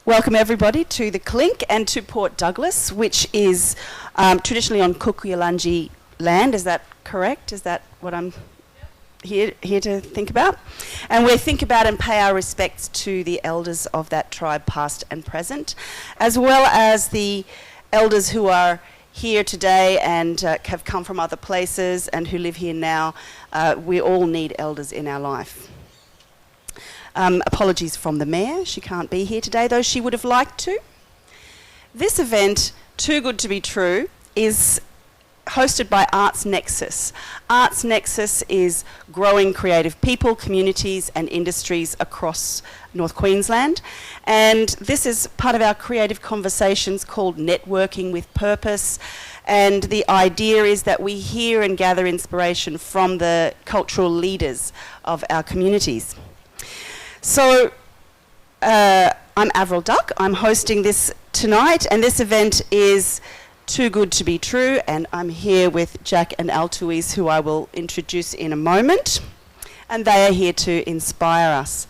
Welcome everybody to the Clink and to Port Douglas, which is traditionally on Kukuyalanji land. Is that correct? Is that what I'm here to think about? And we think about and pay our respects to the elders of that tribe, past and present, as well as the elders who are here today and have come from other places and who live here now. We all need elders in our life. Apologies from the Mayor. She can't be here today, though she would have liked to. This event, Too Good to Be True, is hosted by Arts Nexus. Arts Nexus is growing creative people, communities and industries across North Queensland. And this is part of our creative conversations called Networking with Purpose. And the idea is that we hear and gather inspiration from the cultural leaders of our communities. So, I'm Avril Duck. I'm hosting this tonight, and this event is Too Good to Be True, and I'm here with Jack and Alteouise, who I will introduce in a moment, and they are here to inspire us.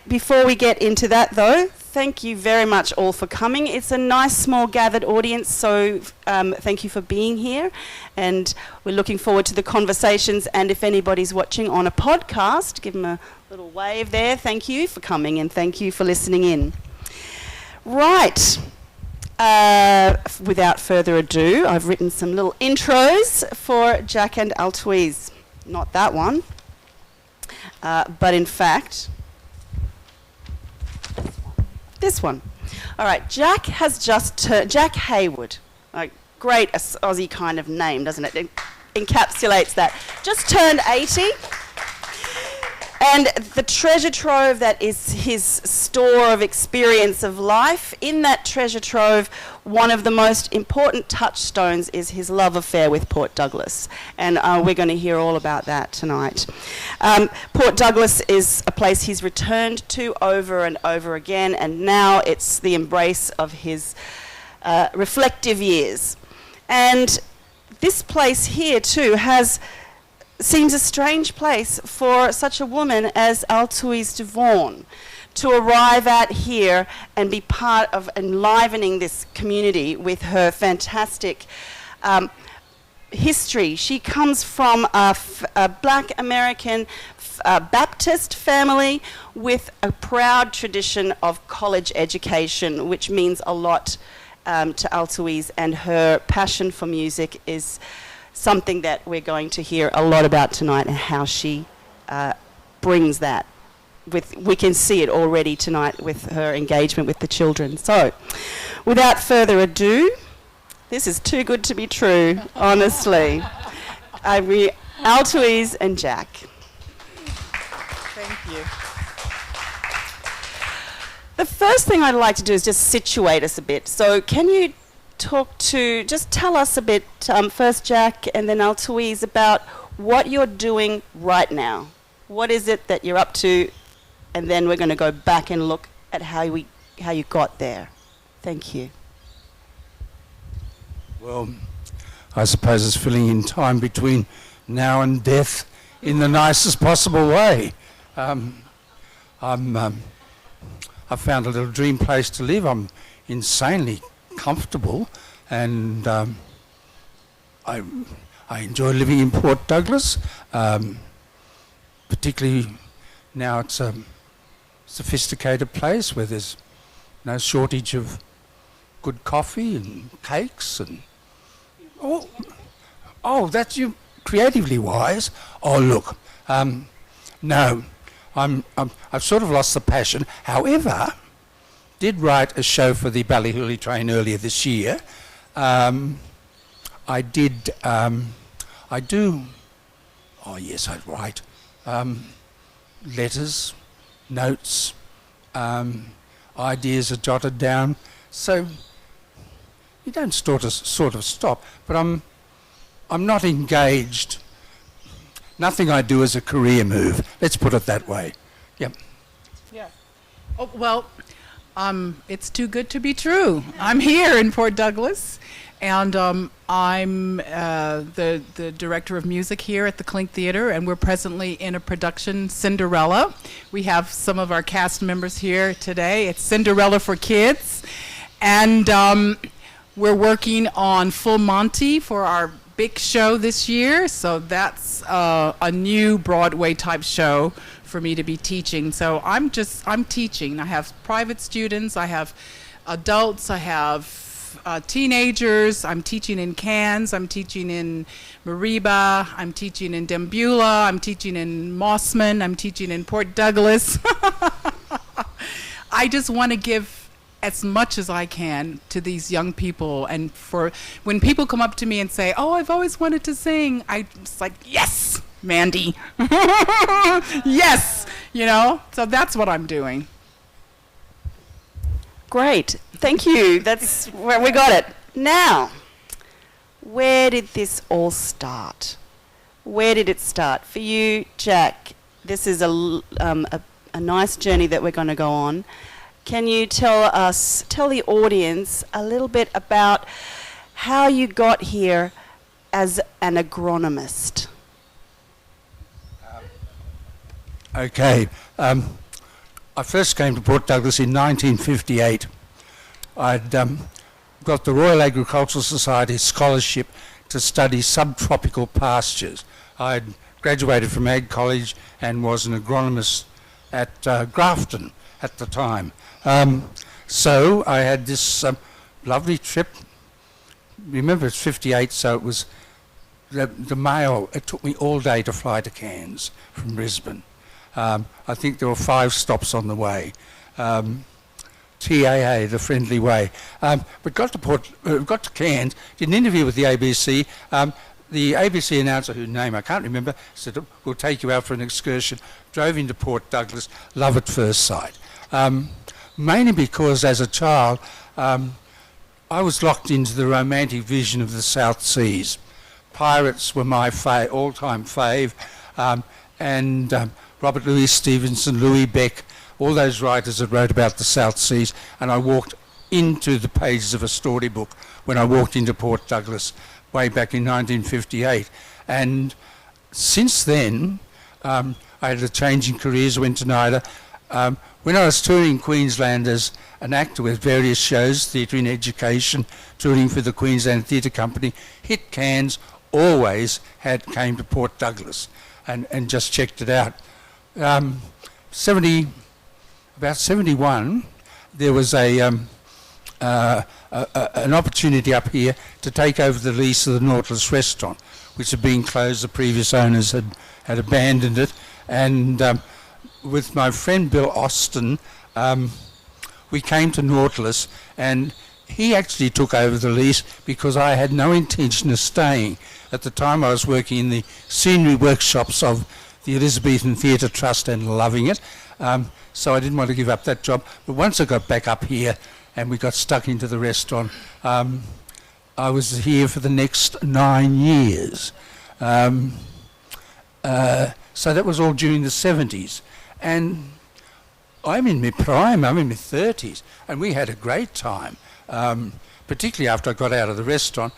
Before we get into that, though, thank you very much all for coming. It's a nice, small, gathered audience, so thank you for being here. And we're looking forward to the conversations. And if anybody's watching on a podcast, give them a little wave there. Thank you for coming, and thank you for listening in. Right. Without further ado, I've written some little intros for Jack and Alteouise. Not that one, but in fact, this one. All right, Jack has just turned, Jack Heywood, great Aussie kind of name, doesn't it? It encapsulates that. Just turned 80. And the treasure trove that is his store of experience of life, in that treasure trove, one of the most important touchstones is his love affair with Port Douglas. And we're going to hear all about that tonight. Port Douglas is a place he's returned to over and over again, and now it's the embrace of his reflective years. And this place here too seems a strange place for such a woman as Alteouise deVaughn to arrive at here and be part of enlivening this community with her fantastic history. She comes from a black American Baptist family with a proud tradition of college education, which means a lot to Alteouise, and her passion for music is something that we're going to hear a lot about tonight, and how she brings that. We can see it already tonight with her engagement with the children. So, without further ado, this is too good to be true, honestly. Alteouise and Jack. Thank you. The first thing I'd like to do is just situate us a bit. So, can you just tell us a bit, first Jack and then Alteouise, about what you're doing right now. What is it that you're up to? And then we're going to go back and look at how you got there. Thank you. Well, I suppose it's filling in time between now and death in the nicest possible way. I've found a little dream place to live. I'm insanely comfortable, and I enjoy living in Port Douglas, particularly now it's a sophisticated place where there's no shortage of good coffee and cakes and that's you creatively wise. Oh look, no, I've sort of lost the passion. However, did write a show for the Ballyhooly train earlier this year. I write letters, notes, ideas are jotted down. So you don't sort of stop, but I'm not engaged. Nothing I do is a career move. Let's put it that way. Yep. Yeah. Oh, well, it's too good to be true. I'm here in Port Douglas, And I'm the director of music here at the Clink Theater, and we're presently in a production, Cinderella. We have some of our cast members here today. It's Cinderella for Kids. And we're working on Full Monty for our big show this year. So that's a new Broadway type show for me to be teaching. So I'm teaching. I have private students, I have adults, I have teenagers. I'm teaching in Cairns, I'm teaching in Mariba, I'm teaching in Dambula, I'm teaching in Mossman, I'm teaching in Port Douglas. I just want to give as much as I can to these young people, and for when people come up to me and say, "Oh, I've always wanted to sing," it's like, yes, Mandy. Yes, so that's what I'm doing. Great, thank you. That's where we got it. Now, where did this all start? Where did it start? For you, Jack, this is a nice journey that we're going to go on. Can you tell the audience a little bit about how you got here as an agronomist? Okay. I first came to Port Douglas in 1958. I'd got the Royal Agricultural Society scholarship to study subtropical pastures. I'd graduated from Ag College and was an agronomist at Grafton at the time. So I had this lovely trip. Remember, it's 58, so it was the mail. It took me all day to fly to Cairns from Brisbane. I think there were 5 stops on the way. TAA, the friendly way. But got to Cairns, did an interview with the ABC. The ABC announcer, whose name I can't remember, said, "We'll take you out for an excursion." Drove into Port Douglas, love at first sight. Mainly because as a child, I was locked into the romantic vision of the South Seas. Pirates were my all-time fave, and Robert Louis Stevenson, Louis Beck, all those writers that wrote about the South Seas, and I walked into the pages of a storybook when I walked into Port Douglas way back in 1958. And since then, I had a change in careers, went to NIDA. When I was touring Queensland as an actor with various shows, theatre in education, touring for the Queensland Theatre Company, hit Cairns, always came to Port Douglas and just checked it out. About 71, there was an opportunity up here to take over the lease of the Nautilus restaurant, which had been closed. The previous owners had abandoned it, and with my friend Bill Austin, we came to Nautilus, and he actually took over the lease because I had no intention of staying. At the time I was working in the scenery workshops of the Elizabethan Theatre Trust and loving it, so I didn't want to give up that job. But once I got back up here and we got stuck into the restaurant, I was here for the next 9 years. So that was all during the 70s. And I'm in my prime, I'm in my 30s, and we had a great time, particularly after I got out of the restaurant.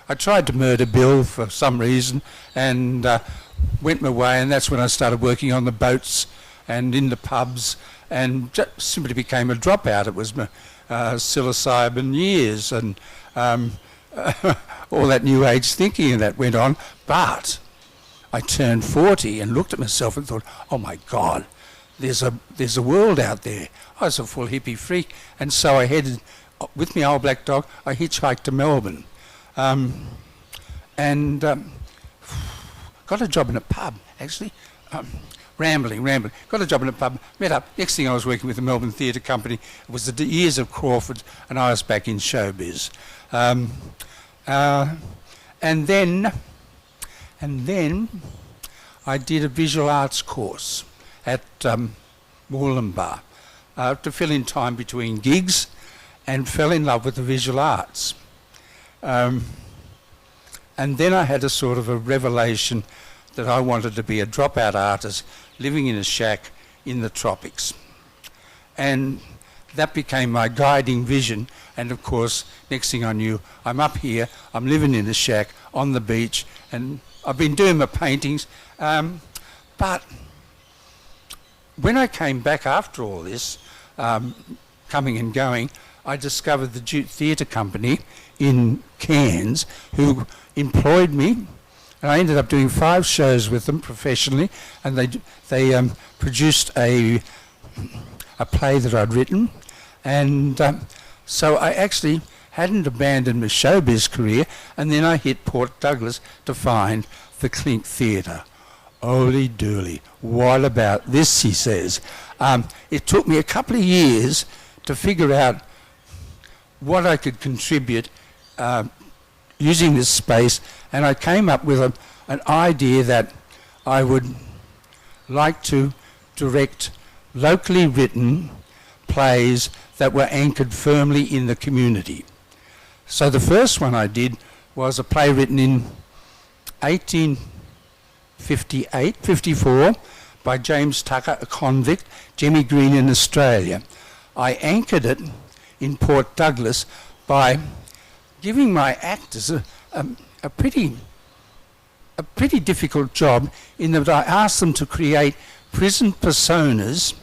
I tried to murder Bill for some reason and went my way, and that's when I started working on the boats and in the pubs and just simply became a dropout. It was my psilocybin years and all that new age thinking that went on. But I turned 40 and looked at myself and thought, oh my God, there's a world out there. I was a full hippie freak, and so I headed with my old black dog. I hitchhiked to Melbourne, and got a job in a pub actually. Rambling. Got a job in a pub. Met up. Next thing I was working with the Melbourne Theatre Company. It was the years of Crawford, and I was back in showbiz. And then I did a visual arts course at Moorlambar to fill in time between gigs, and fell in love with the visual arts. And then I had a sort of a revelation that I wanted to be a dropout artist living in a shack in the tropics. And that became my guiding vision And of course, next thing I knew, I'm up here, I'm living in a shack on the beach, and I've been doing my paintings. But when I came back after all this, coming and going, I discovered the Jute Theatre Company in Cairns, who employed me, and I ended up doing 5 shows with them professionally, and they produced a play that I'd written, and so I actually hadn't abandoned my showbiz career, and then I hit Port Douglas to find the Clink Theatre. Holy dooly, what about this, he says. It took me a couple of years to figure out what I could contribute using this space, and I came up with an idea that I would like to direct locally written plays that were anchored firmly in the community. So the first one I did was a play written in 1854 by James Tucker, a convict, Jemmy Green in Australia. I anchored it in Port Douglas by giving my actors a pretty difficult job, in that I asked them to create prison personas.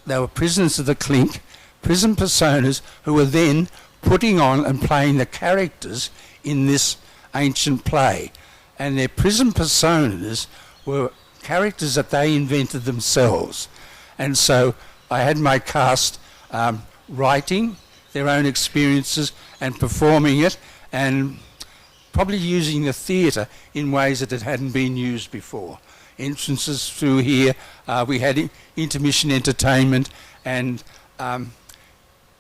They were prisoners of the Clink, prison personas who were then putting on and playing the characters in this ancient play. And their prison personas were characters that they invented themselves. And so I had my cast writing their own experiences and performing it, and probably using the theatre in ways that it hadn't been used before. Entrances through here, we had intermission entertainment, and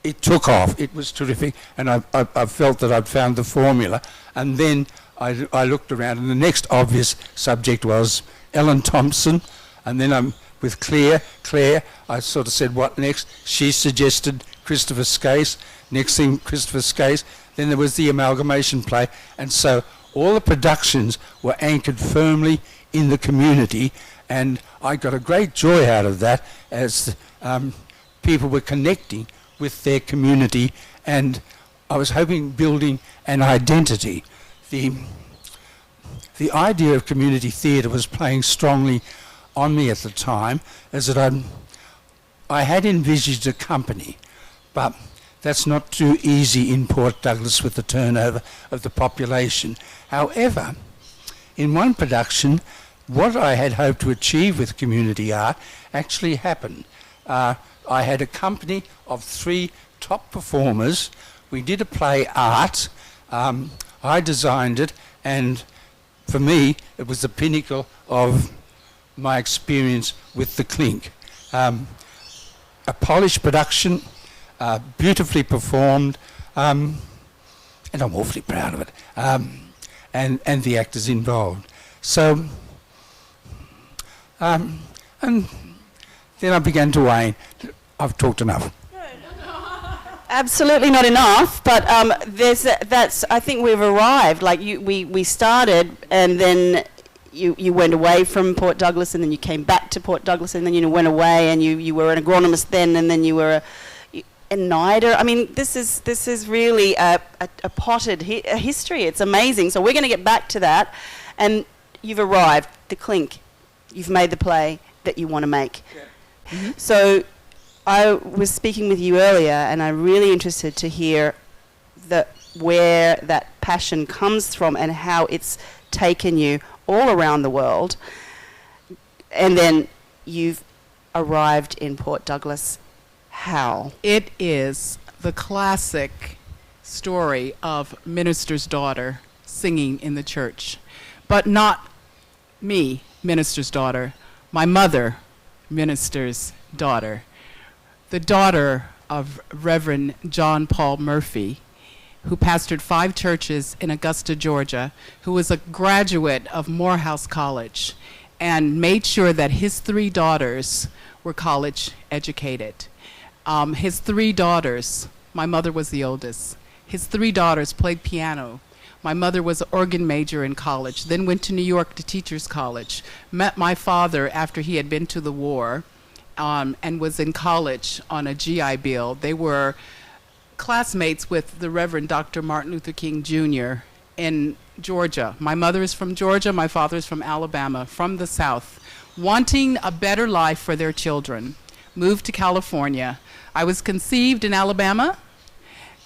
it took off. It was terrific, and I felt that I'd found the formula. And then I looked around, and the next obvious subject was Ellen Thompson, and then I'm with Claire, I sort of said, what next? She suggested Christopher Skase. Next thing, Christopher Skase. Then there was the amalgamation play. And so all the productions were anchored firmly in the community, and I got a great joy out of that as people were connecting with their community, and I was hoping building an identity. The idea of community theatre was playing strongly on me at the time, as that I had envisaged a company, but that's not too easy in Port Douglas with the turnover of the population. However, in one production, what I had hoped to achieve with community art actually happened. I had a company of 3 top performers. We did a play, Art. I designed it, and for me, it was the pinnacle of my experience with the Clink. A polished production, beautifully performed, and I'm awfully proud of it, and the actors involved. So, and then I began to wane. I've talked enough. Absolutely not enough, but that's. I think we've arrived. Like we started, and then you went away from Port Douglas, and then you came back to Port Douglas, and then you went away, and you were an agronomist then, and then you were a NIDA. I mean, this is really a potted history. It's amazing. So we're going to get back to that, and you've arrived. The Clink. You've made the play that you want to make. Yeah. Mm-hmm. So I was speaking with you earlier, and I'm really interested to hear where that passion comes from and how it's taken you all around the world. And then you've arrived in Port Douglas. How? It is the classic story of minister's daughter singing in the church, but not me, minister's daughter, my mother, minister's daughter, the daughter of Reverend John Paul Murphy, who pastored 5 churches in Augusta, Georgia, who was a graduate of Morehouse College and made sure that his 3 daughters were college educated. His 3 daughters, my mother was the oldest, his 3 daughters played piano. My mother was an organ major in college, then went to New York to Teachers College, met my father after he had been to the war, and was in college on a GI Bill. They were classmates with the Reverend Dr. Martin Luther King Jr. in Georgia. My mother is from Georgia, my father is from Alabama, from the South, wanting a better life for their children. Moved to California. I was conceived in Alabama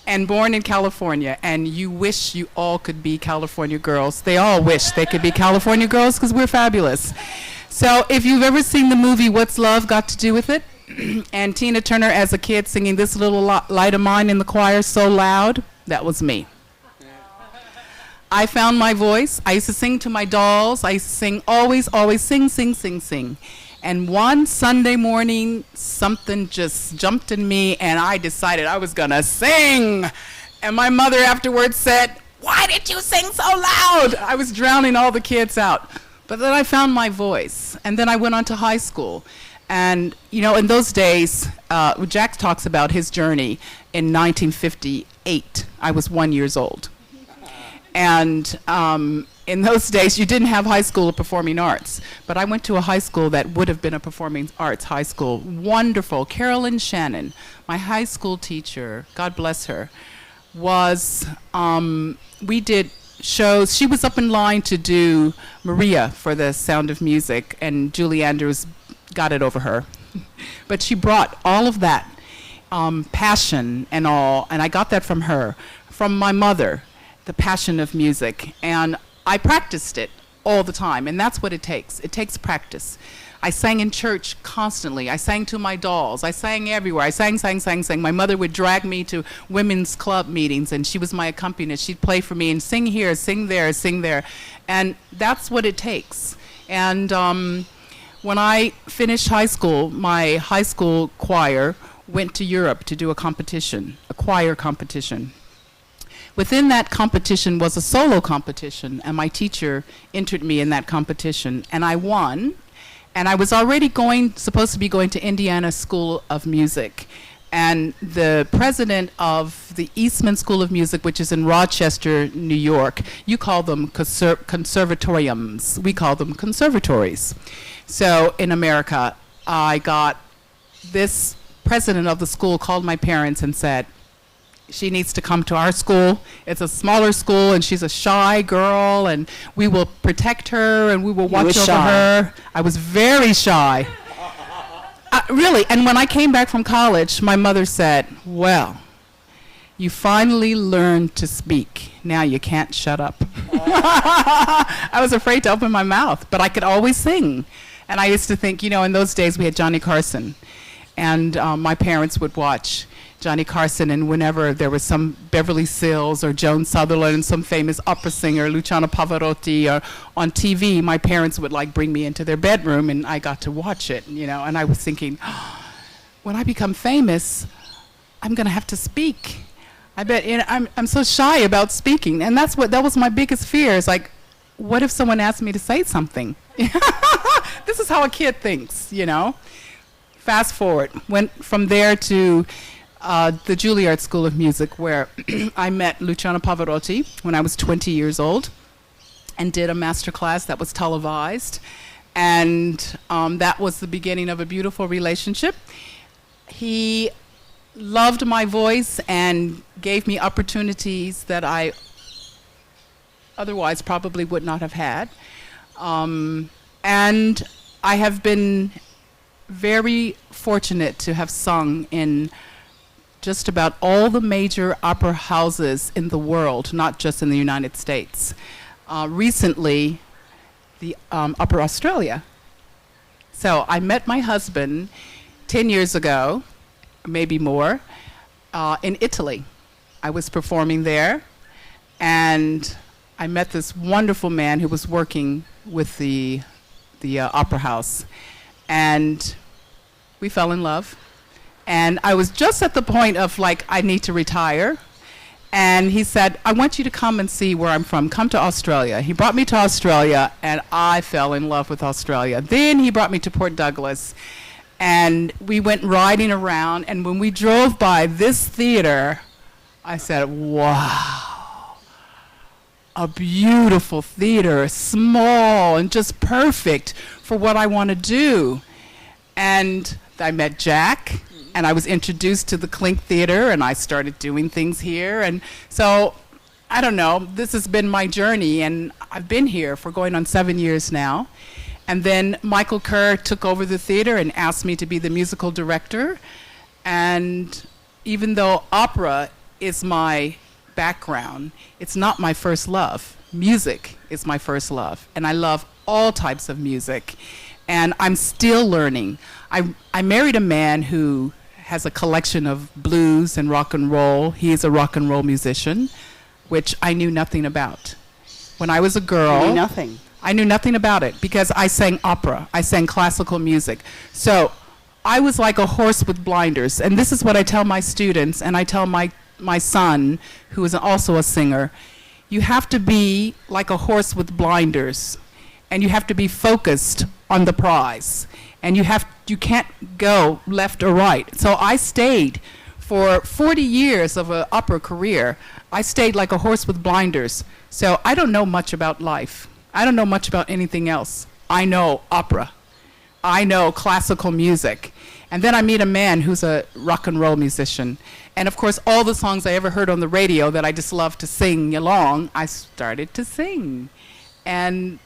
and born in California, and you wish you all could be California girls. They all wish they could be California girls because we're fabulous. So if you've ever seen the movie What's Love Got to Do with It, and Tina Turner as a kid singing This Little Light of Mine in the choir so loud, that was me. I found my voice. I used to sing to my dolls. I used to sing, always, always sing, sing, sing, sing. And one Sunday morning, something just jumped in me, and I decided I was going to sing. And my mother afterwards said, "Why did you sing so loud?" I was drowning all the kids out. But then I found my voice, and then I went on to high school. And, you know, in those days, Jack talks about his journey in 1958. I was 1 year old. And in those days, you didn't have high school of performing arts. But I went to a high school that would have been a performing arts high school. Wonderful. Carolyn Shannon, my high school teacher, God bless her, was, we did shows. She was up in line to do Maria for the Sound of Music, and Julie Andrews got it over her. But she brought all of that passion and all, and I got that from her, from my mother, the passion of music. And I practiced it all the time, and that's what it takes. It takes practice. I sang in church constantly. I sang to my dolls. I sang everywhere. I sang, sang, sang, sang. My mother would drag me to women's club meetings, and she was my accompanist. She'd play for me and sing here, sing there, sing there. And that's what it takes. And when I finished high school, my high school choir went to Europe to do a competition, a choir competition. Within that competition was a solo competition, and my teacher entered me in that competition, and I won. And I was already supposed to be going to Indiana School of Music. And the president of the Eastman School of Music, which is in Rochester, New York, you call them conservatoriums. We call them conservatories. So in America, this president of the school called my parents and said, she needs to come to our school. It's a smaller school, and she's a shy girl, and we will protect her, and we will watch over her. I was very shy. Really, and when I came back from college, my mother said, "Well, you finally learned to speak. Now you can't shut up." I was afraid to open my mouth, but I could always sing. And I used to think, you know, in those days we had Johnny Carson, and my parents would watch Johnny Carson, and whenever there was some Beverly Sills or Joan Sutherland, some famous opera singer, Luciano Pavarotti, or on TV, my parents would like bring me into their bedroom, and I got to watch it, you know. And I was thinking, when I become famous, I'm going to have to speak. I bet, you know, I'm so shy about speaking, and that was my biggest fear. Is like, what if someone asked me to say something? This is how a kid thinks, you know. Fast forward, went from there to the Juilliard School of Music, where I met Luciano Pavarotti when I was 20 years old, and did a master class that was televised. And that was the beginning of a beautiful relationship. He loved my voice and gave me opportunities that I otherwise probably would not have had. And I have been very fortunate to have sung in just about all the major opera houses in the world, not just in the United States. Recently, the Opera Australia. So I met my husband 10 years ago, maybe more, in Italy. I was performing there, and I met this wonderful man who was working with the opera house, and we fell in love. And I was just at the point of, like, I need to retire. And he said, I want you to come and see where I'm from. Come to Australia. He brought me to Australia, and I fell in love with Australia. Then he brought me to Port Douglas, and we went riding around. And when we drove by this theater, I said, wow, a beautiful theater, small and just perfect for what I want to do. And I met Jack. and I was introduced to the Clink Theater, and I started doing things here. And so, I don't know, this has been my journey, and I've been here for going on 7 years now. And then Michael Kerr took over the theater and asked me to be the musical director. And even though opera is my background, it's not my first love. Music is my first love, and I love all types of music. And I'm still learning. I married a man who has a collection of blues and rock and roll. He is a rock and roll musician, which I knew nothing about. When I was a girl... You knew nothing? I knew nothing about it because I sang opera. I sang classical music. So I was like a horse with blinders. And this is what I tell my students, and I tell my son, who is also a singer. You have to be like a horse with blinders, and you have to be focused on the prize. And you can't go left or right. So I stayed for 40 years of an opera career. I stayed like a horse with blinders. So I don't know much about life. I don't know much about anything else. I know opera. I know classical music. And then I meet a man who's a rock and roll musician. And of course, all the songs I ever heard on the radio that I just loved to sing along, I started to sing. And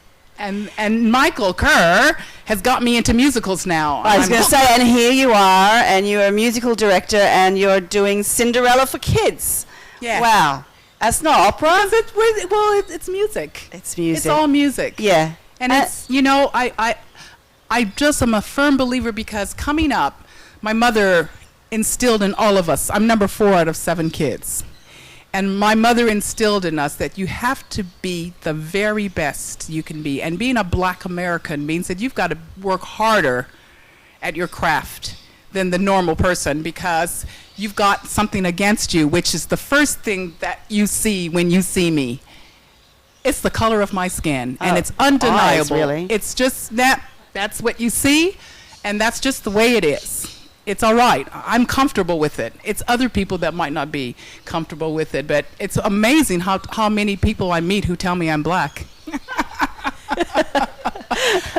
Michael Kerr has got me into musicals now. I was going to say, and here you are, and you're a musical director, and you're doing Cinderella for kids. Yeah. Wow. That's not opera. It's music. It's music. It's all music. Yeah. And it's, you know, I just am a firm believer because coming up, my mother instilled in all of us, I'm number 4 out of 7 kids. And my mother instilled in us that you have to be the very best you can be. And being a black American means that you've got to work harder at your craft than the normal person because you've got something against you, which is the first thing that you see when you see me. It's the color of my skin, and it's undeniable. Eyes, really? It's just that's what you see, and that's just the way it is. It's all right. I'm comfortable with it. It's other people that might not be comfortable with it, but it's amazing how many people I meet who tell me I'm black.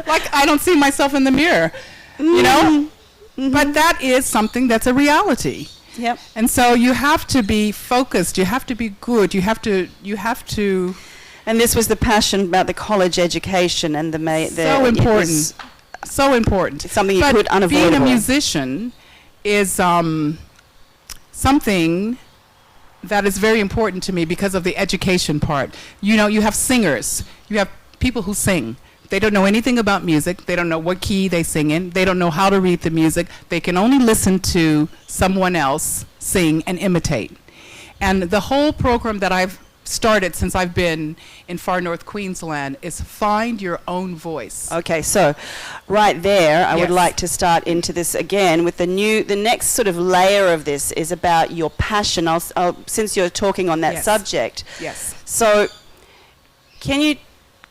Like I don't see myself in the mirror, you know? Mm-hmm. But that is something that's a reality. Yep. And so you have to be focused. You have to be good. You have to. And this was the passion about the college education and so important. So important. It's something you could unavoidable. Being a musician is something that is very important to me because of the education part. You know, you have singers. You have people who sing. They don't know anything about music. They don't know what key they sing in. They don't know how to read the music. They can only listen to someone else sing and imitate. And the whole program that I've started since I've been in far north Queensland is find your own voice. Okay, so right there, I would Yes. like to start into this again with the next sort of layer of this is about your passion. Since you're talking on that Yes. subject. Yes. So can you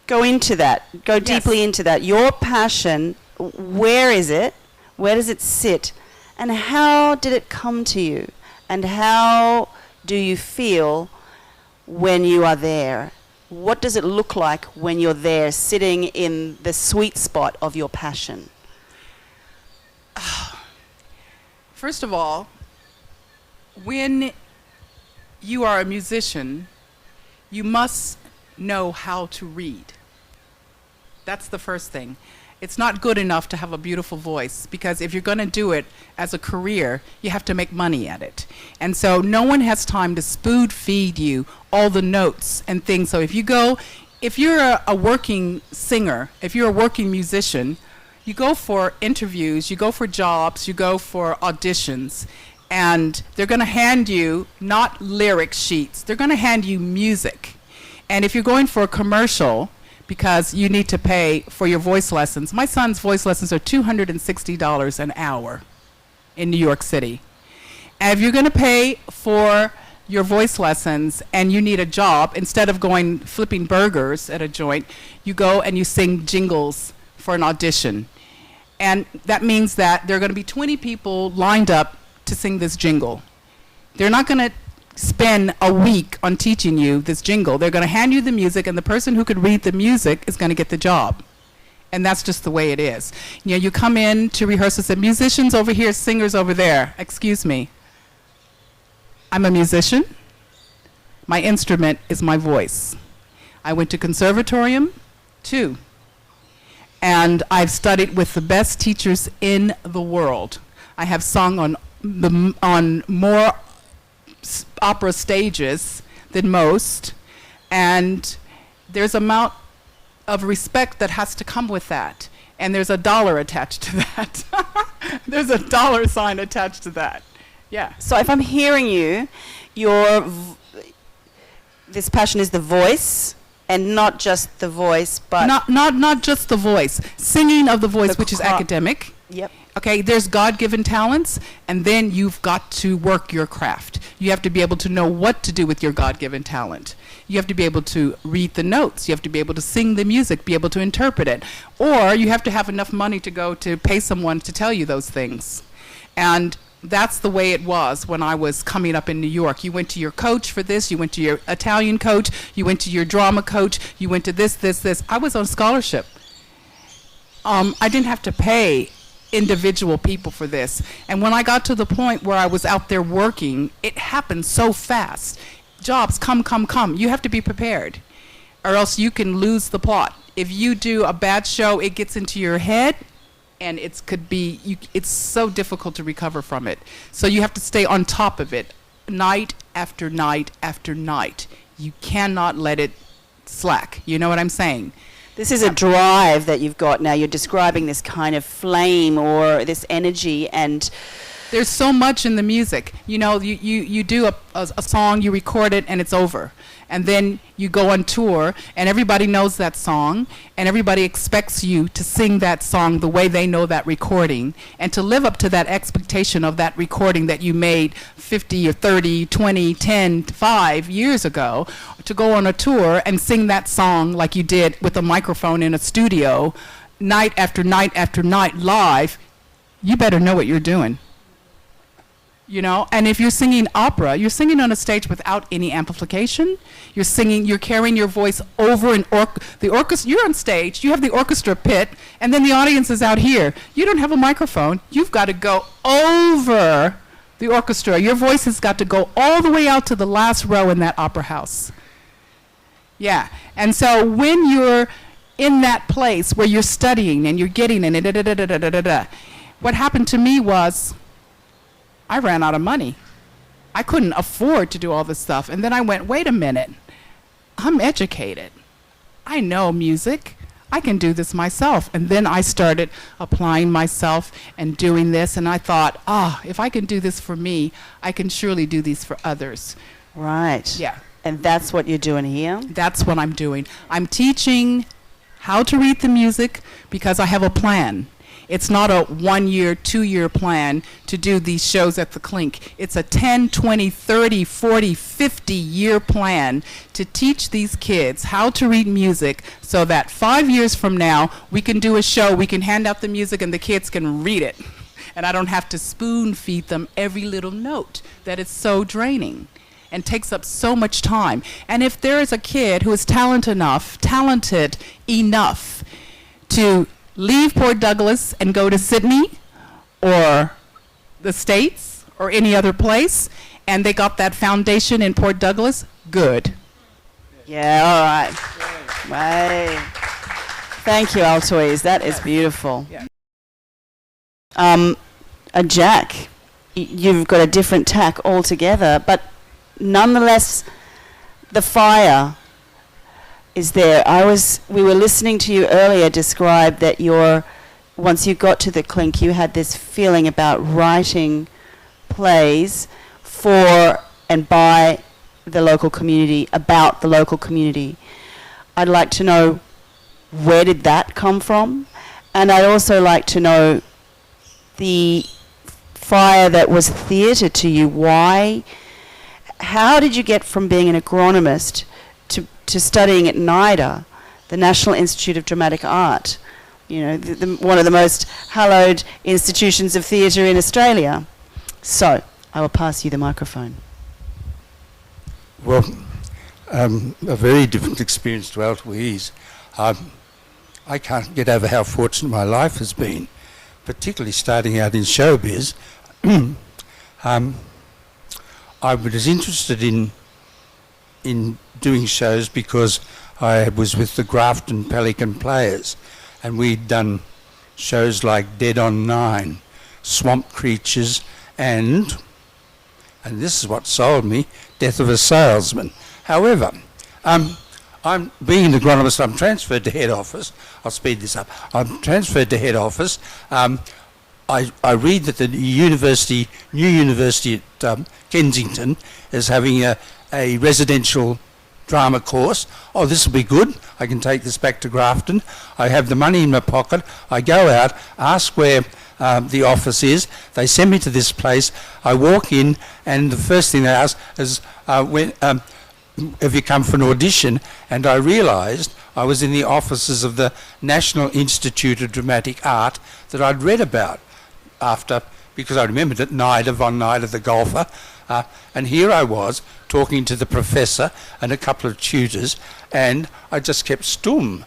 go into that, go Yes. deeply into that? Your passion, where is it? Where does it sit? And how did it come to you? And how do you feel when you are there? What does it look like when you're there, sitting in the sweet spot of your passion? First of all, when you are a musician, you must know how to read. That's the first thing. It's not good enough to have a beautiful voice because if you're going to do it as a career, you have to make money at it. And so no one has time to spoon feed you all the notes and things. So if you're a working singer, if you're a working musician, you go for interviews, you go for jobs, you go for auditions, and they're going to hand you not lyric sheets, they're going to hand you music. And if you're going for a commercial, because you need to pay for your voice lessons. My son's voice lessons are $260 an hour in New York City. And if you're going to pay for your voice lessons and you need a job, instead of going flipping burgers at a joint, you go and you sing jingles for an audition. And that means that there are going to be 20 people lined up to sing this jingle. They're not going to spend a week on teaching you this jingle. They're going to hand you the music, and the person who could read the music is going to get the job. And that's just the way it is. You know, you come in to rehearsals and musicians over here, singers over there. Excuse me. I'm a musician. My instrument is my voice. I went to conservatorium too. And I've studied with the best teachers in the world. I have sung on more opera stages than most, and there's amount of respect that has to come with that, and there's a dollar attached to that. There's a dollar sign attached to that. Yeah. So if I'm hearing you, this passion is the voice, and not just the voice, but not just the voice. Singing of the voice, which is academic. Yep. Okay, there's God-given talents, and then you've got to work your craft. You have to be able to know what to do with your God-given talent. You have to be able to read the notes. You have to be able to sing the music, be able to interpret it. Or you have to have enough money to go to pay someone to tell you those things. And that's the way it was when I was coming up in New York. You went to your coach for this, you went to your Italian coach, you went to your drama coach, you went to this. I was on scholarship. I didn't have to pay individual people for this. And when I got to the point where I was out there working, it happened so fast. Jobs come. You have to be prepared, or else you can lose the plot. If you do a bad show, it gets into your head, and it's so difficult to recover from it. So you have to stay on top of it, night after night after night. You cannot let it slack. You know what I'm saying? This is a drive that you've got now. You're describing this kind of flame or this energy, and there's so much in the music. You know, you do a song, you record it, and it's over. And then you go on tour, and everybody knows that song, and everybody expects you to sing that song the way they know that recording, and to live up to that expectation of that recording that you made 50 or 30, 20, 10, 5 years ago, to go on a tour and sing that song like you did with a microphone in a studio, night after night after night live. You better know what you're doing. You know, and if you're singing opera, you're singing on a stage without any amplification. You're carrying your voice over the orchestra. You're on stage, you have the orchestra pit, and then the audience is out here. You don't have a microphone. You've got to go over the orchestra. Your voice has got to go all the way out to the last row in that opera house. Yeah, and so when you're in that place where you're studying and you're getting in it, what happened to me was, I ran out of money. I couldn't afford to do all this stuff. And then I went, wait a minute, I'm educated. I know music. I can do this myself. And then I started applying myself and doing this. And I thought, if I can do this for me, I can surely do these for others. Right. Yeah. And that's what you're doing here? That's what I'm doing. I'm teaching how to read the music because I have a plan. It's not a 1 year, 2 year plan to do these shows at the Clink. It's a 10, 20, 30, 40, 50 year plan to teach these kids how to read music so that 5 years from now, we can do a show, we can hand out the music and the kids can read it. And I don't have to spoon feed them every little note that is so draining and takes up so much time. And if there is a kid who is talented enough to leave Port Douglas and go to Sydney or the States or any other place, and they got that foundation in Port Douglas, good. Yeah, all right. Right. Thank you, Alteouise. That is beautiful. Yeah. A jack, you've got a different tack altogether, but nonetheless, the fire is there. We were listening to you earlier describe that once you got to the Clink, you had this feeling about writing plays for and by the local community, about the local community. I'd like to know, where did that come from? And I'd also like to know the fire that was theatre to you. Why? How did you get from being an agronomist to studying at NIDA, the National Institute of Dramatic Art, you know, one of the most hallowed institutions of theatre in Australia? So, I will pass you the microphone. Well, a very different experience to Alteouise. I I can't get over how fortunate my life has been, particularly starting out in showbiz. I was interested in doing shows because I was with the Grafton Pelican Players, and we'd done shows like Dead on 9, Swamp Creatures, and this is what sold me, Death of a Salesman. However, I'm being an agronomist, I'm transferred to head office. I'll speed this up. I'm transferred to head office. I read that the new university at Kensington is having a residential drama course. Oh, this will be good. I can take this back to Grafton. I have the money in my pocket. I go out, ask where the office is. They send me to this place. I walk in, and the first thing they ask is, have you come for an audition? And I realised I was in the offices of the National Institute of Dramatic Art that I'd read about because I remembered that von Nida, the golfer, and here I was talking to the professor and a couple of tutors, and I just kept stum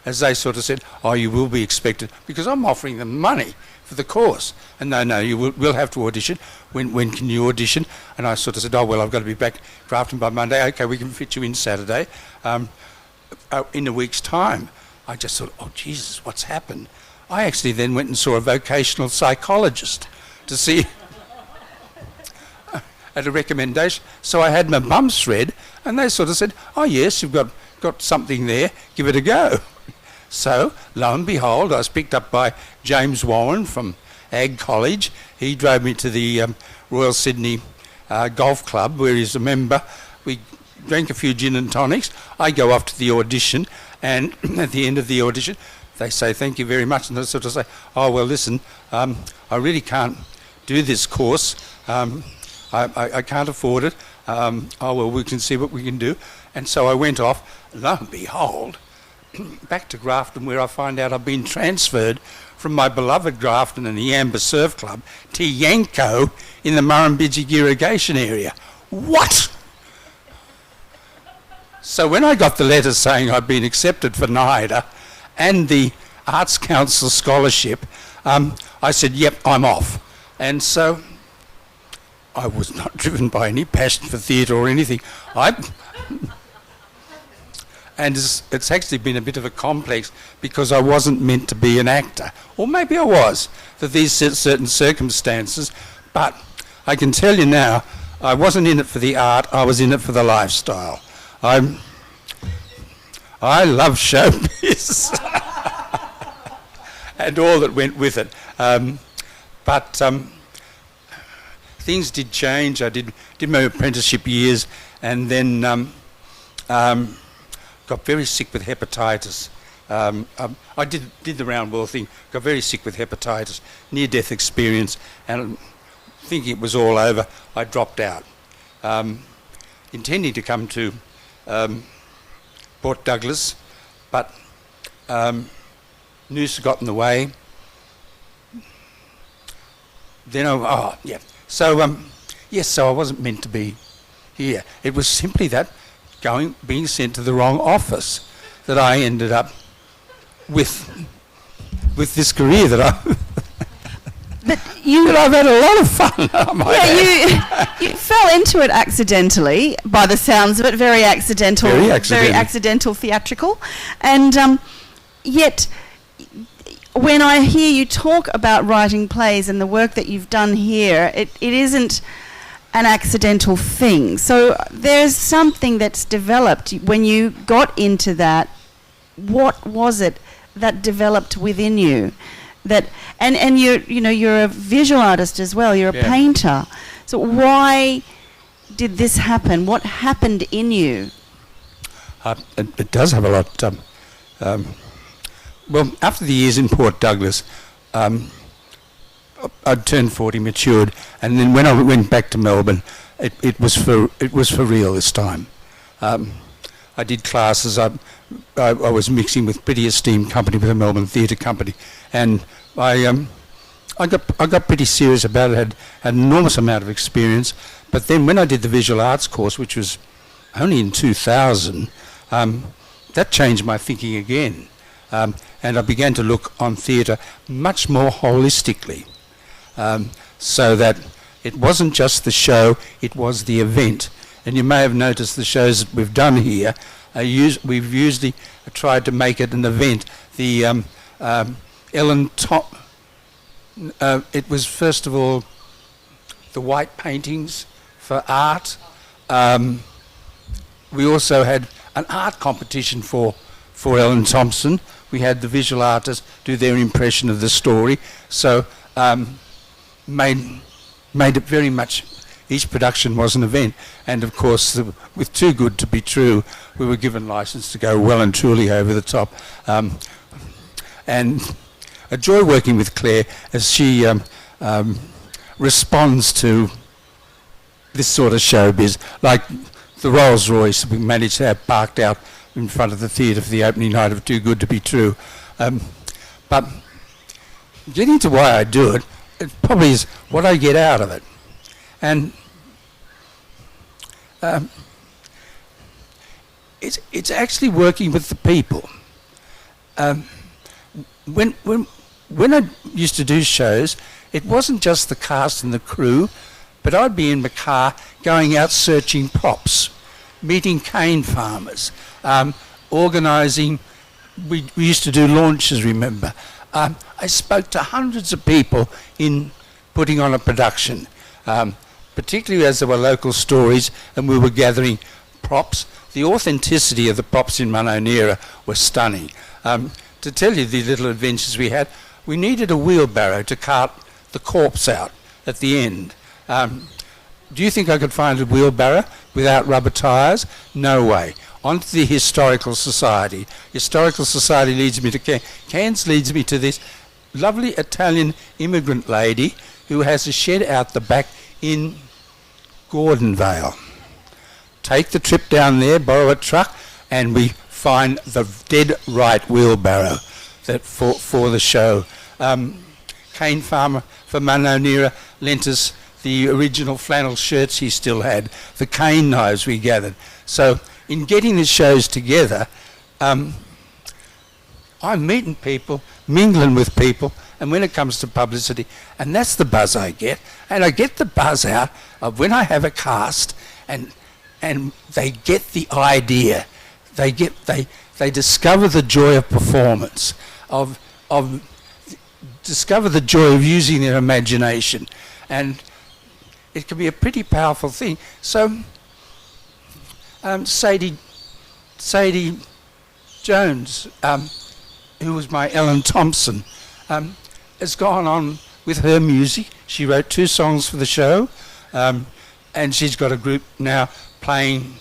as they sort of said, oh, you will be expected, because I'm offering them money for the course. And no, you will have to audition. When can you audition? And I sort of said, oh, well, I've got to be back Grafton by Monday. Okay, we can fit you in Saturday. In a week's time. I just thought, oh, Jesus, what's happened? I actually then went and saw a vocational psychologist to see at a recommendation. So I had my bumps read, and they sort of said, oh, yes, you've got something there, give it a go. So, lo and behold, I was picked up by James Warren from Ag College. He drove me to the Royal Sydney Golf Club, where he's a member. We drank a few gin and tonics. I go off to the audition, and at the end of the audition, they say, thank you very much. And they sort of say, oh, well, listen, I really can't do this course. I can't afford it. Oh, well, we can see what we can do. And so I went off, lo and behold, back to Grafton, where I find out I've been transferred from my beloved Grafton and the Amber Surf Club to Yanko in the Murrumbidgee irrigation area. What? So when I got the letter saying I'd been accepted for NIDA and the Arts Council scholarship, I said, yep, I'm off. And so I was not driven by any passion for theatre or anything. And it's actually been a bit of a complex because I wasn't meant to be an actor. Or maybe I was, for these certain circumstances. But I can tell you now, I wasn't in it for the art, I was in it for the lifestyle. I love showbiz and all that went with it. But things did change. I did my apprenticeship years, and then got very sick with hepatitis. I did the round world thing, got very sick with hepatitis, near-death experience, and thinking it was all over, I dropped out. Intending to come to Port Douglas, but news got in the way. Then so so I wasn't meant to be here. It was simply that being sent to the wrong office that I ended up with this career that But I've had a lot of fun. You fell into it accidentally, by the sounds of it, very accidental, theatrical, and yet when I hear you talk about writing plays and the work that you've done here, it isn't an accidental thing. So there's something that's developed when you got into that. What was it that developed within you? And you're a visual artist as well. You're a painter. So why did this happen? What happened in you? It does have a lot. Well, after the years in Port Douglas, I'd turned 40, matured, and then when I went back to Melbourne, it was for real this time. I did classes. I was mixing with pretty esteemed company, with the Melbourne Theatre Company, and I got pretty serious about it. Had an enormous amount of experience, but then when I did the visual arts course, which was only in 2000, that changed my thinking again. And I began to look on theatre much more holistically, so that it wasn't just the show, it was the event. And you may have noticed the shows that we've done here, we've usually tried to make it an event. The Ellen Top, it was first of all the white paintings for art. We also had an art competition for Ellen Thompson. We had the visual artists do their impression of the story. So made it very much, each production was an event. And of course, with Too Good to Be True, we were given license to go well and truly over the top. And a joy working with Claire as she responds to this sort of showbiz, like the Rolls Royce we managed to have parked out in front of the theatre for the opening night of Too Good to Be True. But getting to why I do it, it probably is what I get out of it. And it's actually working with the people. When I used to do shows, it wasn't just the cast and the crew, but I'd be in my car going out searching props, meeting cane farmers, organising. We used to do launches, remember. I spoke to hundreds of people in putting on a production, particularly as there were local stories and we were gathering props. The authenticity of the props in Manoneera was stunning. To tell you the little adventures we had, we needed a wheelbarrow to cart the corpse out at the end. Do you think I could find a wheelbarrow without rubber tyres? No way. On to the Historical Society. Historical Society leads me to Cairns. Cairns leads me to this lovely Italian immigrant lady who has a shed out the back in Gordonvale. Take the trip down there, borrow a truck, and we find the dead right wheelbarrow that for the show. Cane farmer for Manoneera lent us the original flannel shirts he still had, the cane knives we gathered. So in getting the shows together, I'm meeting people, mingling with people, and when it comes to publicity, and that's the buzz I get. And I get the buzz out of when I have a cast and they get the idea. They discover the joy of performance, of discover the joy of using their imagination, and it can be a pretty powerful thing. So Sadie Jones, who was my Ellen Thompson, has gone on with her music. She wrote 2 songs for the show, and she's got a group now playing.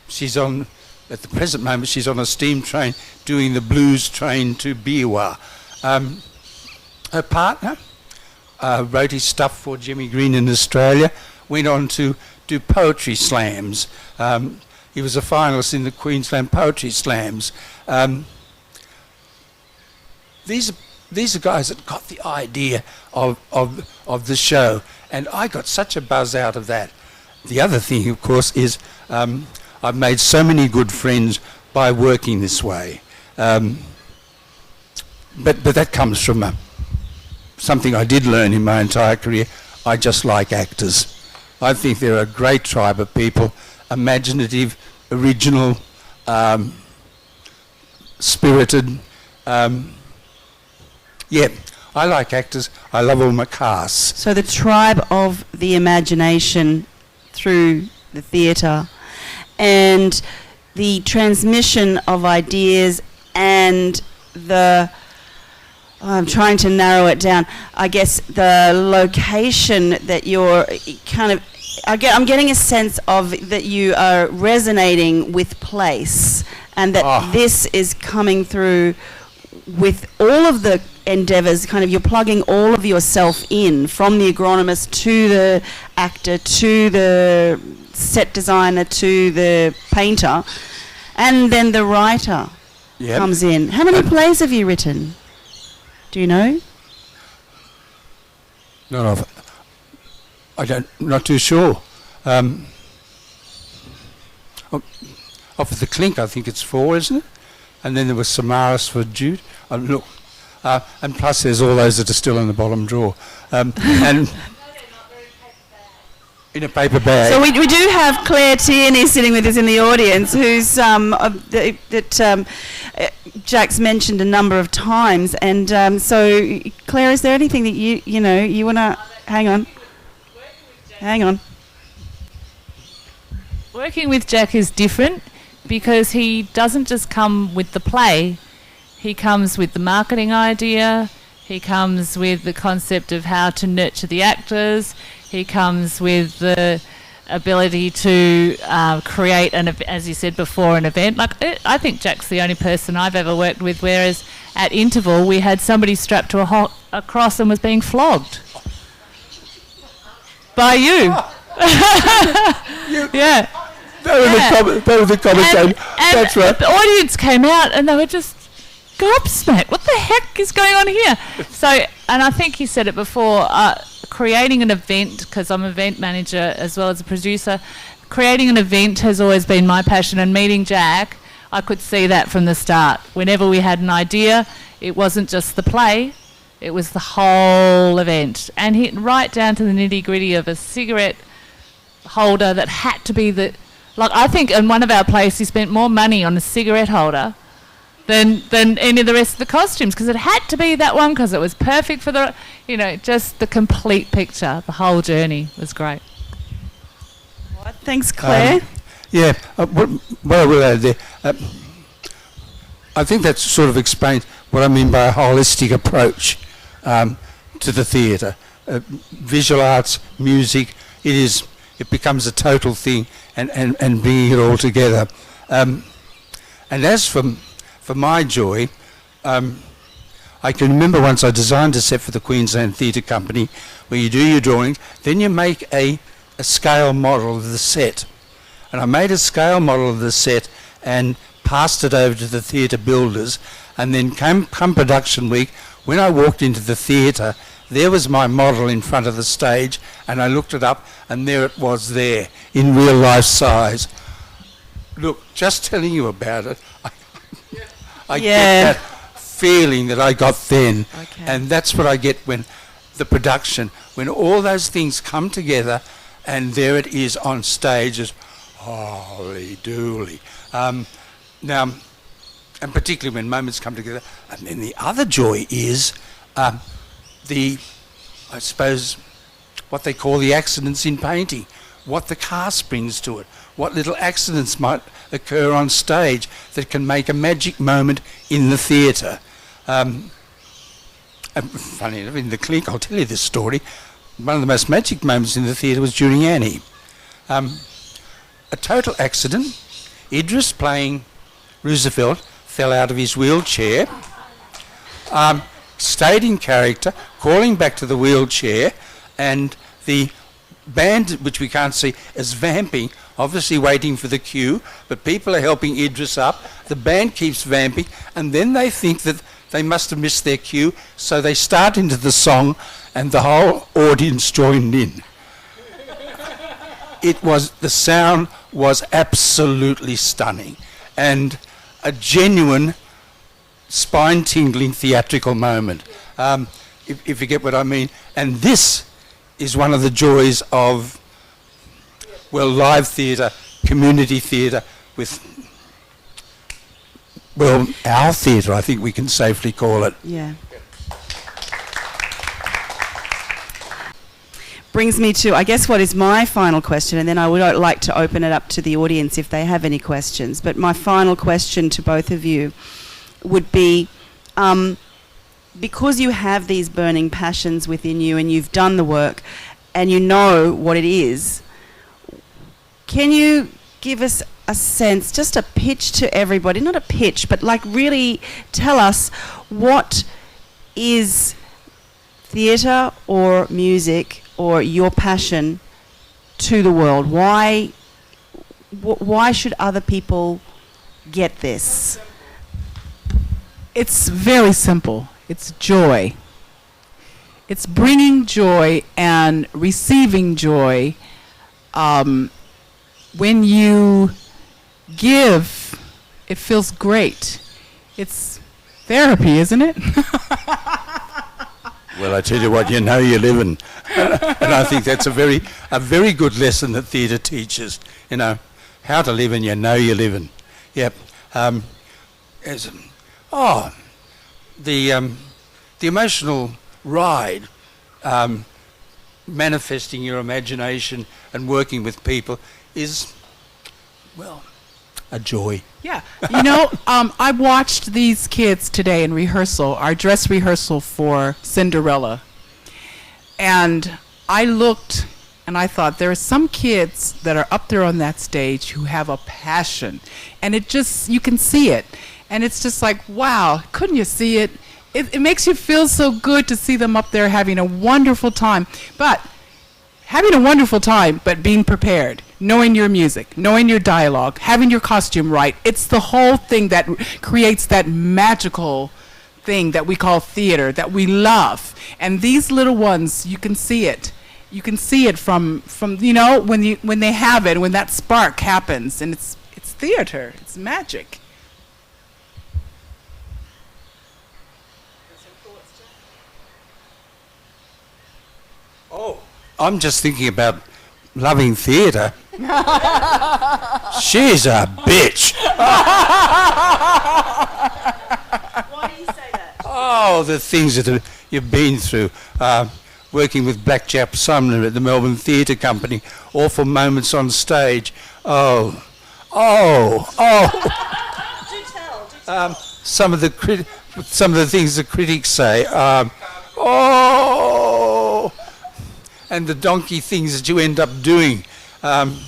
She's on, at the present moment, she's on a steam train doing the blues train to Biwa. Her partner wrote his stuff for Jimmy Green in Australia, went on to do poetry slams. He was a finalist in the Queensland Poetry Slams. These are guys that got the idea of the show, and I got such a buzz out of that. The other thing, of course, is I've made so many good friends by working this way. But that comes from something I did learn in my entire career. I just like actors. I think they're a great tribe of people, imaginative, original, spirited. Yeah, I like actors. I love all my casts. So the tribe of the imagination through the theatre and the transmission of ideas and I'm trying to narrow it down. I guess the location that you're kind of, I'm getting a sense of that you are resonating with place, and that this is coming through with all of the endeavours, kind of you're plugging all of yourself in, from the agronomist to the actor to the set designer to the painter, and then the writer comes in. How many plays have you written? Do you know? Not too sure. Off of the Clink, I think it's 4, isn't it? and then there was Samaras for Jude. Look, and plus there's all those that are still in the bottom drawer. And in a paper bag. So we do have Claire Tierney sitting with us in the audience, who's Jack's mentioned a number of times, and so Claire, is there anything that you want to hang on? Working with Jack is different because he doesn't just come with the play. He comes with the marketing idea. He comes with the concept of how to nurture the actors. He comes with the ability to create, as you said before, an event. I think Jack's the only person I've ever worked with, whereas at Interval we had somebody strapped to a cross and was being flogged. By you. Yeah. That was the comment. That's right. The audience came out and they were just gobsmacked. What the heck is going on here? So, and I think you said it before, creating an event, because I'm an event manager as well as a producer, creating an event has always been my passion, and meeting Jack, I could see that from the start. Whenever we had an idea, it wasn't just the play, it was the whole event. And right down to the nitty-gritty of a cigarette holder that had to be I think in one of our plays he spent more money on a cigarette holder than any of the rest of the costumes, because it had to be that one because it was perfect for just the complete picture. The whole journey was great. Thanks, Claire. What I will add there, I think that sort of explains what I mean by a holistic approach to the theatre. Visual arts, music, it becomes a total thing, and bringing it all together. And as for my joy, I can remember once I designed a set for the Queensland Theatre Company where you do your drawings, then you make a scale model of the set. And I made a scale model of the set and passed it over to the theatre builders, and then come production week, when I walked into the theatre, there was my model in front of the stage, and I looked it up, and there it was there, in real life size. Look, just telling you about it, I get that feeling that I got then, and that's what I get when the production, when all those things come together, and there it is on stage as holy dooly. Now, and particularly when moments come together, and then the other joy is I suppose, what they call the accidents in painting, what the cast brings to it, what little accidents might occur on stage that can make a magic moment in the theatre. Funny enough, in the Clink, I'll tell you this story, one of the most magic moments in the theatre was during Annie. A total accident, Idris playing Roosevelt fell out of his wheelchair, stayed in character, calling back to the wheelchair, and the band, which we can't see, is vamping, obviously waiting for the cue, but people are helping Idris up, the band keeps vamping, and then they think that they must have missed their cue, so they start into the song, and the whole audience joined in. The sound was absolutely stunning, and a genuine spine-tingling theatrical moment, if you get what I mean. And this is one of the joys of, live theatre, community theatre, our theatre, I think we can safely call it. Yeah. Brings me to, I guess, what is my final question, and then I would like to open it up to the audience if they have any questions. But my final question to both of you would be, because you have these burning passions within you and you've done the work and you know what it is, can you give us a sense, just a pitch to everybody, not a pitch, but like really tell us what is theatre or music or your passion to the world? Why should other people get this? It's very simple. It's joy. It's bringing joy and receiving joy. When you give, it feels great. It's therapy, isn't it? Well, I tell you what, you know you're living. And I think that's a very good lesson that theatre teaches, you know, how to live and you know you're living. Yep. The emotional ride, manifesting your imagination and working with people is, well, a joy. Yeah. You know, I watched these kids today in rehearsal, our dress rehearsal for Cinderella. And I looked and I thought, there are some kids that are up there on that stage who have a passion. And it just, you can see it. And it's just like, wow, couldn't you see it? It makes you feel so good to see them up there having a wonderful time. But having a wonderful time, but being prepared, knowing your music, knowing your dialogue, having your costume right. It's the whole thing that creates that magical thing that we call theater, that we love. And these little ones, you can see it. You can see it from you know, when they have it, when that spark happens, and it's theater. It's magic. Oh, I'm just thinking about loving theatre. She's a bitch. Why do you say that? Oh, the things that you've been through. Working with Blackjack Sumner at the Melbourne Theatre Company. Awful moments on stage. Oh. Do tell. Some of the things the critics say. Oh. And the donkey things that you end up doing. I've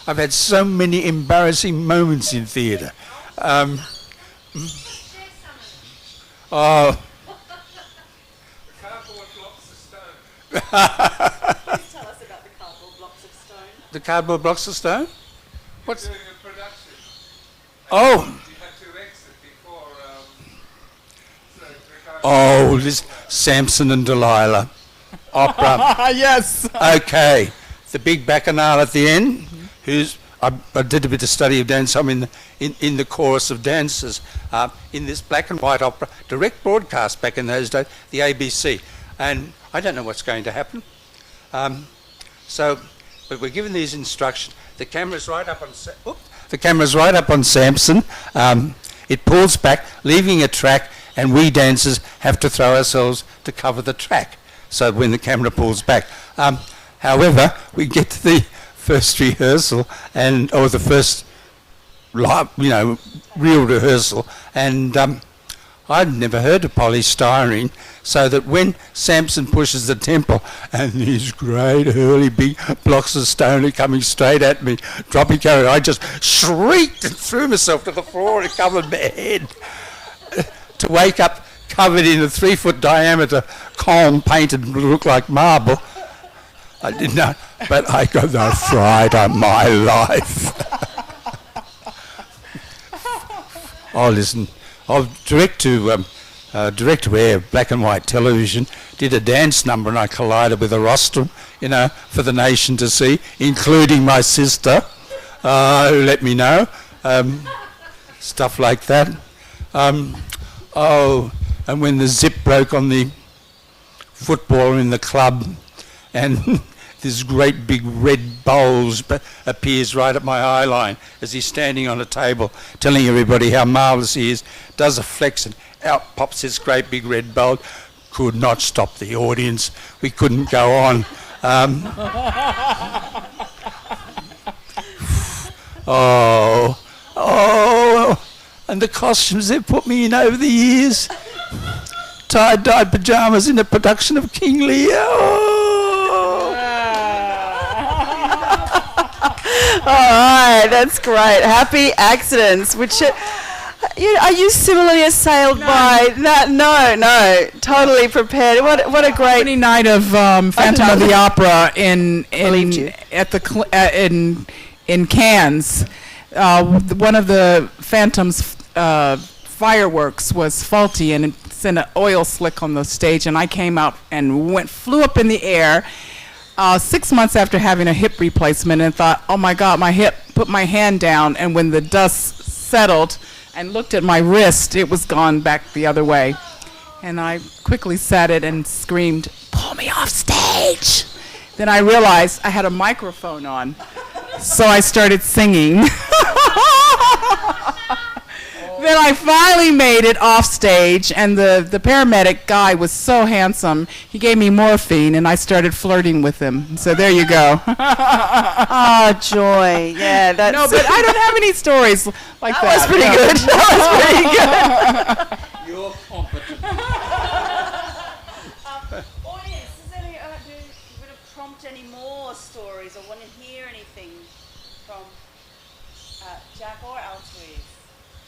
had so many embarrassing moments in theatre. Oh. Please tell us about the cardboard blocks of stone. The cardboard blocks of stone? What's During a production, Oh, you had to exit before. So the cardboard- oh, this Samson and Delilah opera. Yes. Okay, the big bacchanal at the end. I did a bit of study of dance. I'm in the chorus of dancers in this black and white opera, direct broadcast back in those days, the ABC, and I don't know what's going to happen. But we're given these instructions. The camera's right up on Samson. It pulls back, leaving a track, and we dancers have to throw ourselves to cover the track. So when the camera pulls back, however, we get to the first rehearsal or the first live, real rehearsal, and I'd never heard of polystyrene, so that when Samson pushes the temple and these great hurly big blocks of stone are coming straight at me, dropping carry, I just shrieked and threw myself to the floor and covered my head to wake up covered in a 3-foot diameter column painted to look like marble. I didn't know, but I got the fright of my life. Oh, listen. Direct to air, black and white television, did a dance number and I collided with a rostrum, for the nation to see, including my sister, who let me know. Stuff like that. And when the zip broke on the footballer in the club and this great big red bulge appears right at my eye line as he's standing on a table telling everybody how marvellous he is, does a flex and out pops this great big red bulge. Could not stop the audience. We couldn't go on. And the costumes they've put me in over the years. Tie-dyed pyjamas in a production of King Lear. All right, that's great. Happy accidents. Which are you similarly assailed by that? No, totally prepared. What a great Opening night of Phantom of the Opera in Cannes. One of the Phantom's fireworks was faulty and it sent an oil slick on the stage, and I came out and flew up in the air. 6 months after having a hip replacement, and thought, oh my God, my hip, put my hand down, and when the dust settled, and looked at my wrist. It was gone back the other way. And I quickly sat it and screamed, "Pull me off stage!" Then I realized I had a microphone on, so I started singing. Then I finally made it off stage, and the paramedic guy was so handsome. He gave me morphine, and I started flirting with him. So there you go. Oh, joy. Yeah, that's... No, but I don't have any stories like that. That was pretty good. That was pretty good. You're competent. Audience, does any, do you want to prompt any more stories or want to hear anything from Jack or Alteouise?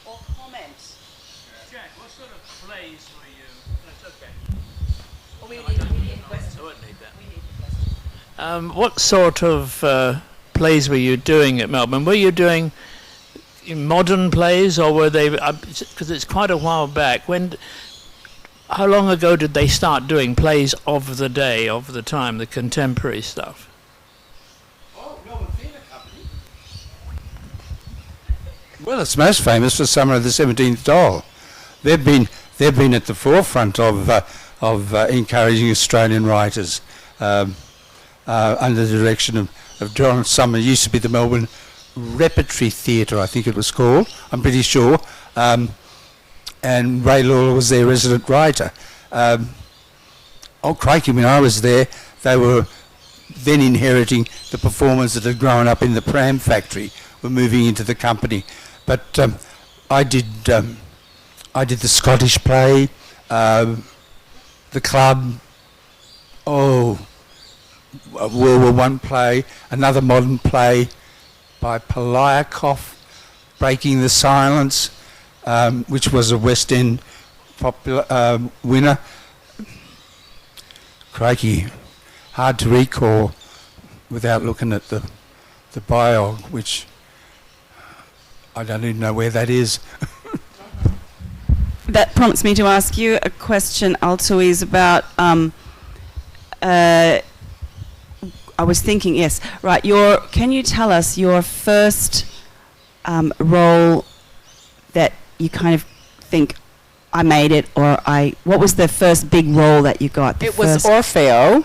Or comment? Jack, what sort of plays were you? That's okay. Or we need a question. I won't need that. We need a question. What sort of plays were you doing at Melbourne? Were you doing modern plays, or were they? Because it's quite a while back. How long ago did they start doing plays of the day, of the time, the contemporary stuff? Oh, Melbourne Theatre Company. Well, it's most famous for Summer of the 17th Doll. They've been at the forefront of encouraging Australian writers under the direction of John Summer. It used to be the Melbourne Repertory Theatre, I think it was called. I'm pretty sure. And Ray Lawler was their resident writer. Oh, crikey, when I was there, they were then inheriting the performers that had grown up in the Pram factory, were moving into the company. But I did the Scottish play, the club, World War I play, another modern play by Poliakoff, Breaking the Silence, which was a West End popular winner. Crikey, hard to recall without looking at the biog, which I don't even know where that is. That prompts me to ask you a question, Alteouise, about... I was thinking, yes, right. Can you tell us your first role that you kind of think, I made it, or what was the first big role that you got? It was Orfeo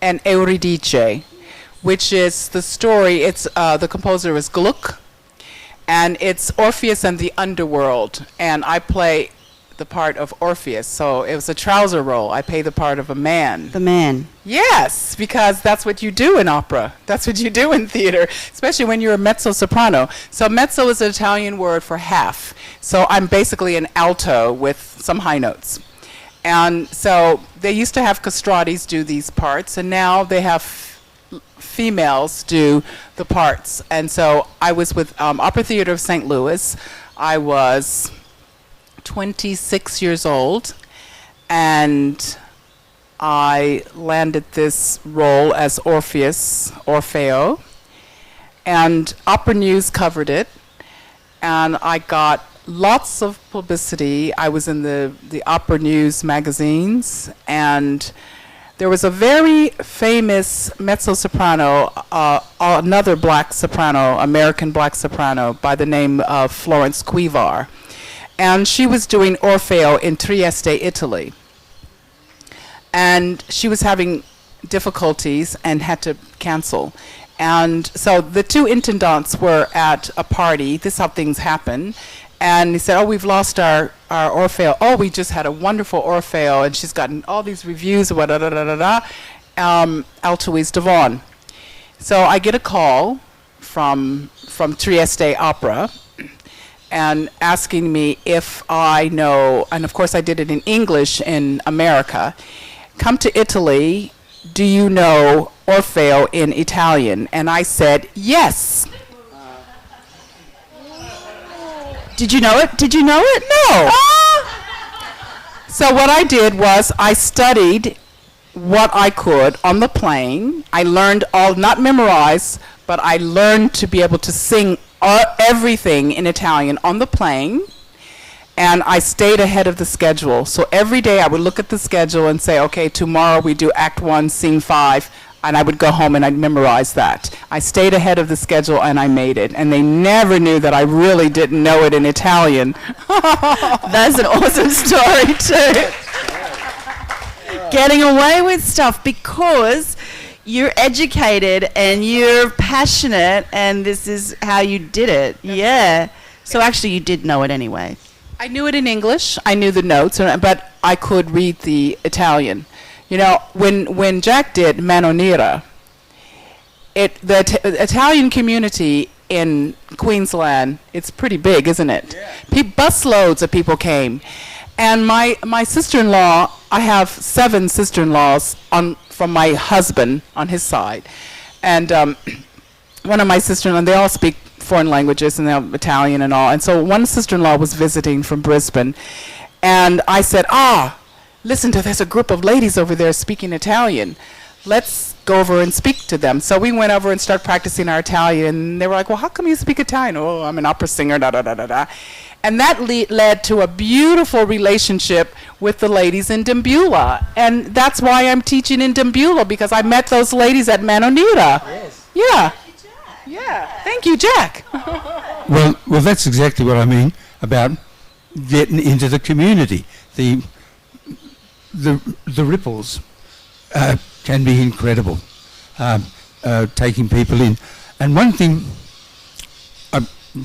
and Euridice, which is the story. It's the composer is Gluck, and it's Orpheus and the Underworld, and I play the part of Orpheus. So it was a trouser role. I play the part of a man. The man. Yes, because that's what you do in opera. That's what you do in theater, especially when you're a mezzo-soprano. So mezzo is an Italian word for half. So I'm basically an alto with some high notes. And so they used to have castratis do these parts, and now they have females do the parts. And so I was with Opera Theater of St. Louis. I was 26 years old, and I landed this role as Orfeo, and Opera News covered it, and I got lots of publicity. I was in the Opera News magazines, and there was a very famous mezzo-soprano, another black soprano, American black soprano, by the name of Florence Quivar. And she was doing Orfeo in Trieste, Italy. And she was having difficulties and had to cancel. And so the two intendants were at a party. This is how things happen. And he said, oh, we've lost our Orfeo. Oh, we just had a wonderful Orfeo, and she's gotten all these reviews, Alteouise deVaughn. So I get a call from Trieste Opera, and asking me if I know, and of course I did it in English in America, come to Italy, do you know Orfeo in Italian? And I said, yes. Did you know it? Did you know it? No. So what I did was I studied what I could on the plane. I learned not memorized, but I learned to be able to sing everything in Italian on the plane, and I stayed ahead of the schedule. So every day I would look at the schedule and say, okay, tomorrow we do Act 1, Scene 5. And I would go home and I'd memorize that. I stayed ahead of the schedule and I made it. And they never knew that I really didn't know it in Italian. That's an awesome story too. Getting away with stuff because you're educated and you're passionate and this is how you did it. Yeah. So actually you did know it anyway. I knew it in English. I knew the notes, but I could read the Italian. You know, when Jack did Mano Nera, the Italian community in Queensland, it's pretty big, isn't it? Yeah. Busloads of people came. And my sister-in-law, I have 7 sister-in-laws from my husband on his side. And one of my sister-in-law, they all speak foreign languages and they're Italian and all. And so one sister-in-law was visiting from Brisbane. And I said, listen there's a group of ladies over there speaking Italian. Let's go over and speak to them. So we went over and started practicing our Italian. And they were like, well, how come you speak Italian? Oh, I'm an opera singer, da-da-da-da-da. And that led to a beautiful relationship with the ladies in Dimbula. And that's why I'm teaching in Dimbula, because I met those ladies at Mano Nera. Yes. Yeah. Yeah. Thank you, Jack. Well, that's exactly what I mean about getting into the community. The ripples can be incredible, taking people in. And one thing,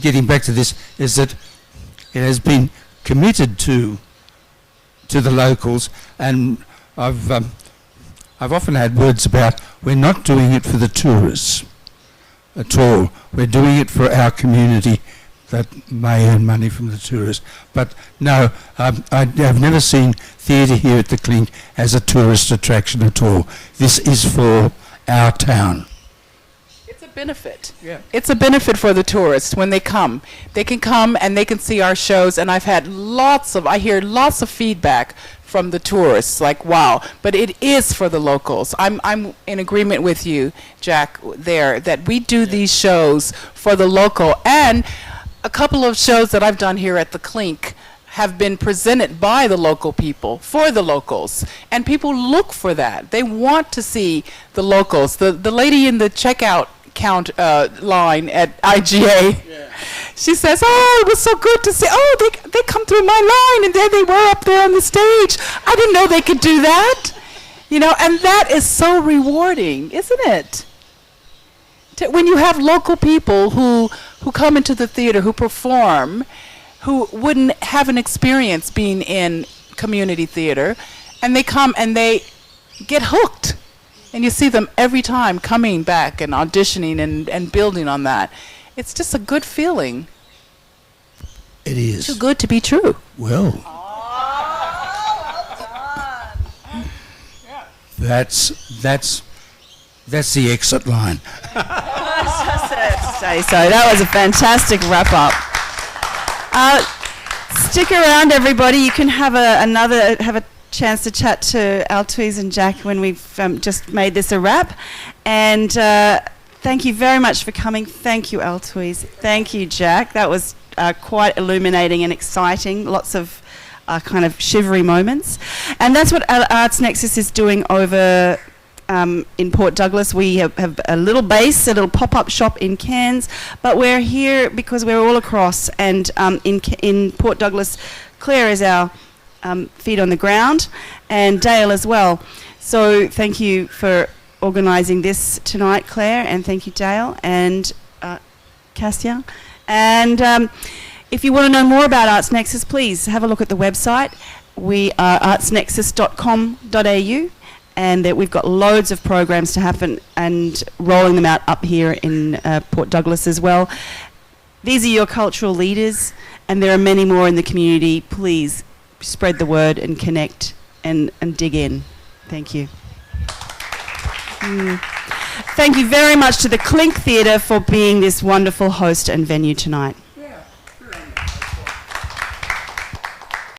getting back to this, is that it has been committed to the locals, and I've often had words about we're not doing it for the tourists at all. We're doing it for our community that may earn money from the tourists. But no, I've never seen theatre here at the Clink as a tourist attraction at all. This is for our town. It's a benefit. Yeah. It's a benefit for the tourists when they come. They can come and they can see our shows, and I hear lots of feedback from the tourists, like, wow. But it is for the locals. I'm in agreement with you, Jack, there, that we do these shows for the local. And a couple of shows that I've done here at the Clink have been presented by the local people, for the locals. And people look for that. They want to see the locals. The lady in the checkout line at IGA, she says, oh, it was so good to see. Oh, they come through my line, and there they were up there on the stage. I didn't know they could do that. You know, and that is so rewarding, isn't it? When you have local people who come into the theater, who perform, who wouldn't have an experience being in community theater, and they come and they get hooked. And you see them every time coming back and auditioning and building on that. It's just a good feeling. It is. Too good to be true. Well. That's the exit line. Say so. That was a fantastic wrap up. Stick around, everybody. You can have a chance to chat to Alteouise and Jack when we've just made this a wrap. And thank you very much for coming. Thank you, Alteouise. Thank you, Jack. That was quite illuminating and exciting. Lots of kind of shivery moments. And that's what Arts Nexus is doing over in Port Douglas. We have a little base, a little pop-up shop in Cairns, but we're here because we're all across. And in Port Douglas, Claire is our feet on the ground, and Dale as well. So thank you for organising this tonight, Claire, and thank you, Dale, and Cassia. And if you want to know more about Arts Nexus, please have a look at the website. We are artsnexus.com.au, and we've got loads of programs to happen and rolling them out up here in Port Douglas as well. These are your cultural leaders, and there are many more in the community. Please spread the word and connect and dig in. Thank you. Thank you very much to the Clink Theatre for being this wonderful host and venue tonight.